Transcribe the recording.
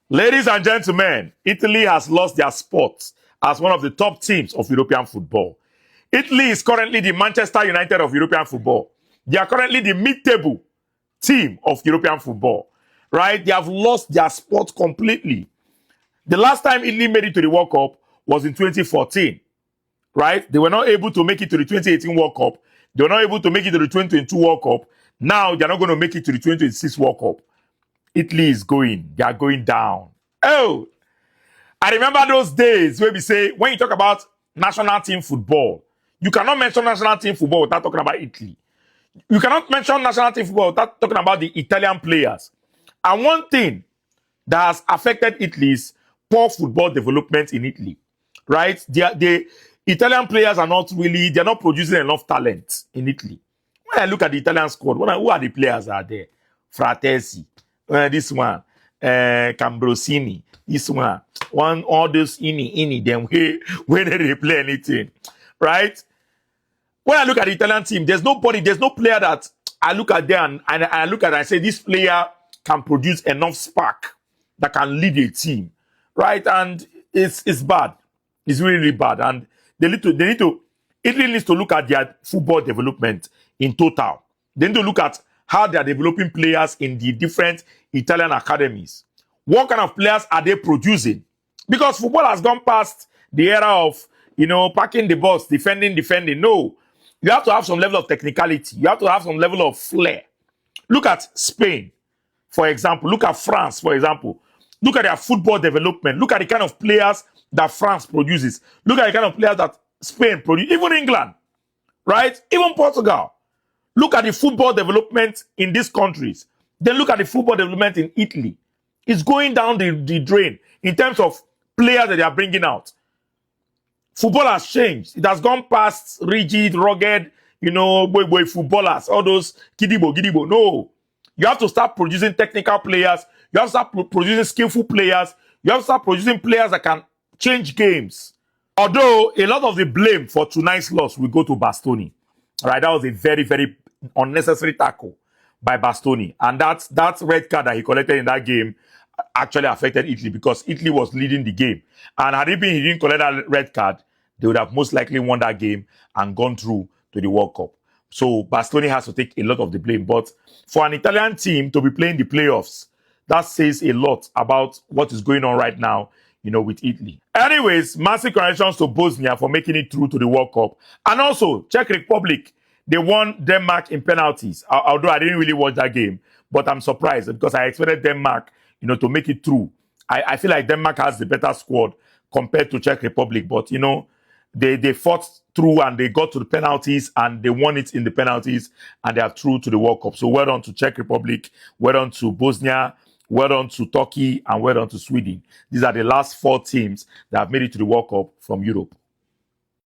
Ladies and gentlemen, Italy has lost their spot as one of the top teams of European football. Italy is currently the Manchester United of European football. They are currently the mid-table team of European football, right? They have lost their spot completely. The last time Italy made it to the World Cup was in 2014, right? They were not able to make it to the 2018 World Cup. They were not able to make it to the 2022 World Cup. Now they're not going to make it to the 2026 World Cup. Italy is going. They are going down. Oh, I remember those days where we say, when you talk about national team football, you cannot mention national team football without talking about Italy. You cannot mention national team football without talking about the Italian players. And one thing that has affected Italy is poor football development in Italy, right? The Italian players are not really, they're not producing enough talent in Italy. When I look at the Italian squad, who are the players that are there? Fratesi, this one, Cambrosini, this one, all those ini, them where they play anything, right? When I look at the Italian team, there's no player that I look at there and I look at and I say this player can produce enough spark that can lead a team, right? And it's bad. It's really, really bad. And Italy needs to look at their football development in total. They need to look at how they are developing players in the different Italian academies. What kind of players are they producing? Because football has gone past the era of, packing the bus, defending. No. You have to have some level of technicality. You have to have some level of flair. Look at Spain, for example. Look at France, for example. Look at their football development. Look at the kind of players that France produces. Look at the kind of players that Spain produces. Even England, right? Even Portugal. Look at the football development in these countries. Then look at the football development in Italy. It's going down the drain in terms of players that they are bringing out. Football has changed. It has gone past rigid, rugged, boy footballers, all those gidibo. No. You have to start producing technical players. You have to start producing skillful players. You have to start producing players that can change games. Although a lot of the blame for tonight's loss will go to Bastoni. All right, that was a very, very unnecessary tackle by Bastoni. And that red card that he collected in that game actually affected Italy because Italy was leading the game. And had he didn't collect that red card, they would have most likely won that game and gone through to the World Cup. So Bastoni has to take a lot of the blame. But for an Italian team to be playing the playoffs, that says a lot about what is going on right now, with Italy. Anyways, massive congratulations to Bosnia for making it through to the World Cup. And also, Czech Republic, they won Denmark in penalties. Although I didn't really watch that game, but I'm surprised because I expected Denmark, to make it through. I feel like Denmark has the better squad compared to Czech Republic, but they fought through and they got to the penalties and they won it in the penalties and they are through to the World Cup. So well done to Czech Republic, well done to Bosnia, well done to Turkey, and well done to Sweden. These are the last 4 teams that have made it to the World Cup from Europe.